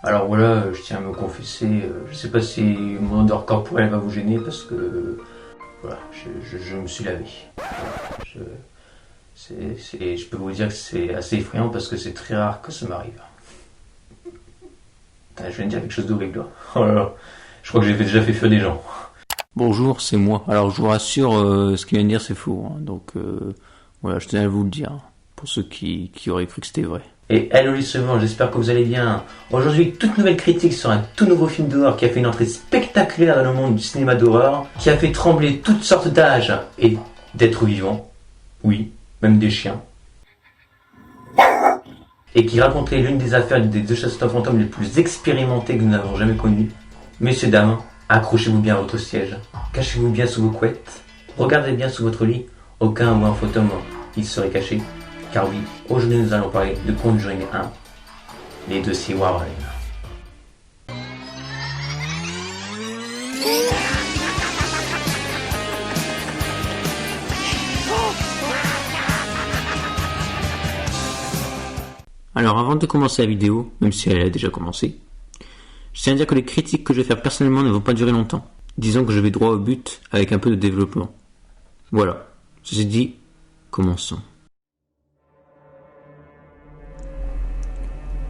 Alors voilà, je tiens à me confesser, je sais pas si mon odeur corporelle va vous gêner parce que voilà, je me suis lavé. Je peux vous dire que c'est assez effrayant parce que c'est très rare que ça m'arrive. Putain, je viens de dire quelque chose d'horrible là. Oh là là, je crois que j'ai déjà fait fuir des gens. Bonjour, c'est moi. Alors je vous rassure, ce qu'il vient de dire c'est faux. Donc voilà, je tenais à vous le dire, pour ceux qui auraient cru que c'était vrai. Et hello les suivants, j'espère que vous allez bien. Aujourd'hui, toute nouvelle critique sur un tout nouveau film d'horreur qui a fait une entrée spectaculaire dans le monde du cinéma d'horreur, qui a fait trembler toutes sortes d'âges et d'êtres vivants. Oui, même des chiens. Et qui racontait l'une des affaires des deux chasseurs de fantômes les plus expérimentés que nous n'avons jamais connues. Messieurs, dames, accrochez-vous bien à votre siège, cachez-vous bien sous vos couettes, regardez bien sous votre lit, au cas où un fantôme il serait caché. Car oui, aujourd'hui nous allons parler de Conjuring 1, les dossiers Warren. Alors avant de commencer la vidéo, même si elle a déjà commencé, je tiens à dire que les critiques que je vais faire personnellement ne vont pas durer longtemps. Disons que je vais droit au but avec un peu de développement. Voilà, ceci dit, commençons.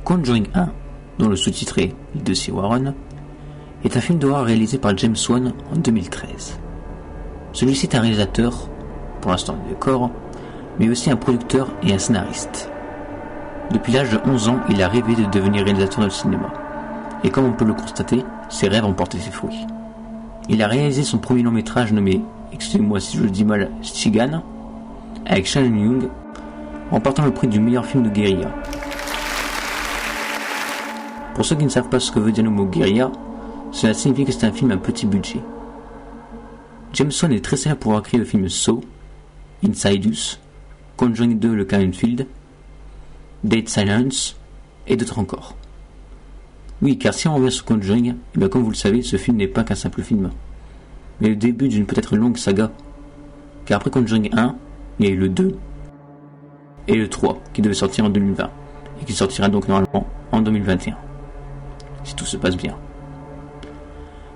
Conjuring 1, dont le sous-titre est Les Dossiers Warren, est un film d'horreur réalisé par James Wan en 2013. Celui-ci est un réalisateur, pour l'instant il est corps, mais aussi un producteur et un scénariste. Depuis l'âge de 11 ans, il a rêvé de devenir réalisateur de cinéma. Et comme on peut le constater, ses rêves ont porté ses fruits. Il a réalisé son premier long métrage nommé, excusez-moi si je le dis mal, Stigan, avec Shannon Young, remportant le prix du meilleur film de guérilla. Pour ceux qui ne savent pas ce que veut dire le mot guérilla, cela signifie que c'est un film à petit budget. James Wan est très célèbre pour avoir créé le film Saw, Insidious, Conjuring 2 le Silent Field, Dead Silence et d'autres encore. Oui, car si on revient sur Conjuring, comme vous le savez, ce film n'est pas qu'un simple film, mais le début d'une peut-être longue saga. Car après Conjuring 1, il y a eu le 2 et le 3 qui devait sortir en 2020 et qui sortira donc normalement en 2021. Si tout se passe bien.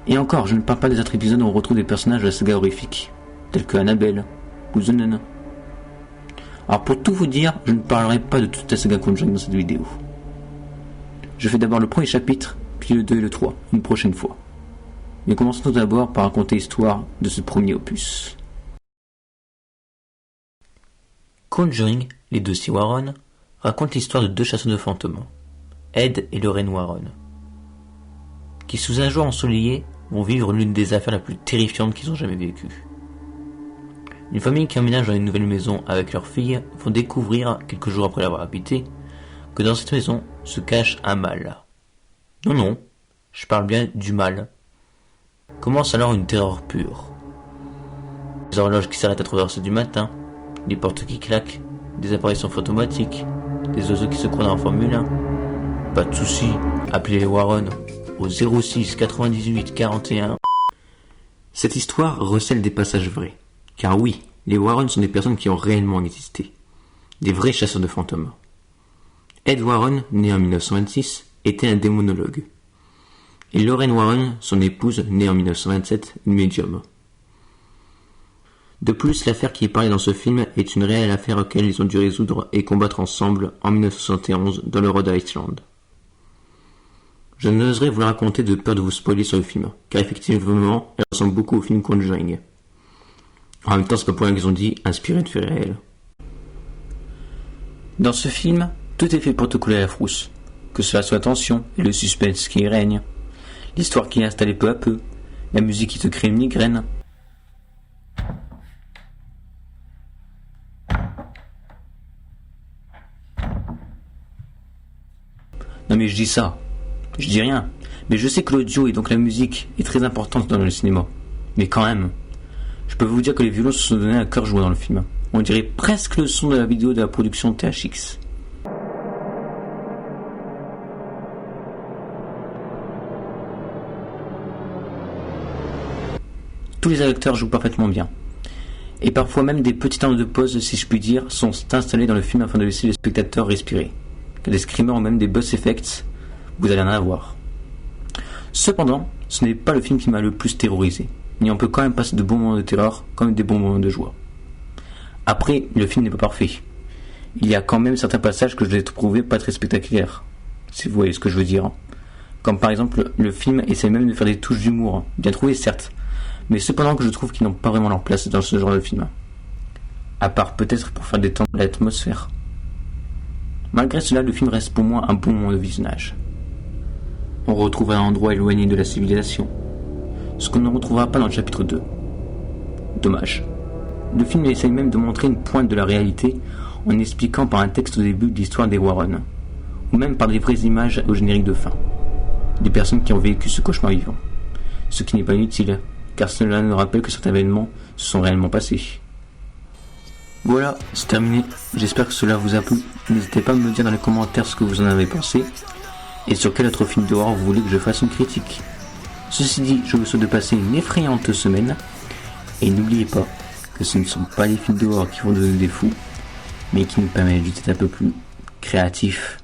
Et encore, je ne parle pas des autres épisodes où on retrouve des personnages de la saga horrifique, tels que Annabelle ou The Nun. Alors pour tout vous dire, je ne parlerai pas de toute la saga Conjuring dans cette vidéo. Je fais d'abord le premier chapitre, puis le 2 et le 3, une prochaine fois. Mais commençons tout d'abord par raconter l'histoire de ce premier opus. Conjuring, les dossiers Warren, raconte l'histoire de deux chasseurs de fantômes, Ed et Lorraine Warren, qui sous un jour ensoleillé vont vivre l'une des affaires les plus terrifiantes qu'ils ont jamais vécues. Une famille qui emménage dans une nouvelle maison avec leur fille vont découvrir, quelques jours après l'avoir habitée, que dans cette maison se cache un mal. Non, je parle bien du mal. Commence alors une terreur pure. Des horloges qui s'arrêtent à 3h du matin, des portes qui claquent, des apparitions fantomatiques, des oiseaux qui se croient dans la Formule 1. Pas de soucis, appelez les Warren au 06 98 41. Cette histoire recèle des passages vrais. Car oui, les Warren sont des personnes qui ont réellement existé. Des vrais chasseurs de fantômes. Ed Warren, né en 1926, était un démonologue. Et Lorraine Warren, son épouse, née en 1927, une médium. De plus, l'affaire qui est parlée dans ce film est une réelle affaire auquel ils ont dû résoudre et combattre ensemble en 1971 dans le Rhode Island. Je n'oserais vous la raconter de peur de vous spoiler sur le film, car effectivement, elle ressemble beaucoup au film Conjuring. En même temps, c'est pas pour rien qu'ils ont dit inspiré de faits réels. Dans ce film, tout est fait pour te couler la frousse, que cela soit la tension et le suspense qui y règne, l'histoire qui est installée peu à peu, la musique qui te crée une migraine. Non mais je dis ça, je dis rien, mais je sais que l'audio et donc la musique est très importante dans le cinéma, mais quand même. Je peux vous dire que les violons se sont donnés à cœur joie dans le film. On dirait presque le son de la vidéo de la production THX. Tous les acteurs jouent parfaitement bien. Et parfois même des petits temps de pause, si je puis dire, sont installés dans le film afin de laisser les spectateurs respirer. Des screamers ou même des boss effects vous allez en avoir. Cependant, ce n'est pas le film qui m'a le plus terrorisé, mais on peut quand même passer de bons moments de terreur comme des bons moments de joie. Après, le film n'est pas parfait. Il y a quand même certains passages que je l'ai trouvé pas très spectaculaires, si vous voyez ce que je veux dire. Comme par exemple, le film essaie même de faire des touches d'humour, bien trouvées certes, mais cependant que je trouve qu'ils n'ont pas vraiment leur place dans ce genre de film. À part peut-être pour faire détendre l'atmosphère. Malgré cela, le film reste pour moi un bon moment de visionnage. On retrouve un endroit éloigné de la civilisation, ce qu'on ne retrouvera pas dans le chapitre 2. Dommage. Le film essaye même de montrer une pointe de la réalité en expliquant par un texte au début l'histoire des Warren, ou même par des vraies images au générique de fin, des personnes qui ont vécu ce cauchemar vivant, ce qui n'est pas inutile, car cela nous rappelle que certains événements se sont réellement passés. Voilà, c'est terminé, j'espère que cela vous a plu, n'hésitez pas à me dire dans les commentaires ce que vous en avez pensé, et sur quel autre film d'horreur vous voulez que je fasse une critique. Ceci dit, je vous souhaite de passer une effrayante semaine, et n'oubliez pas que ce ne sont pas les films d'horreur qui vont donner des fous, mais qui nous permettent d'être un peu plus créatifs.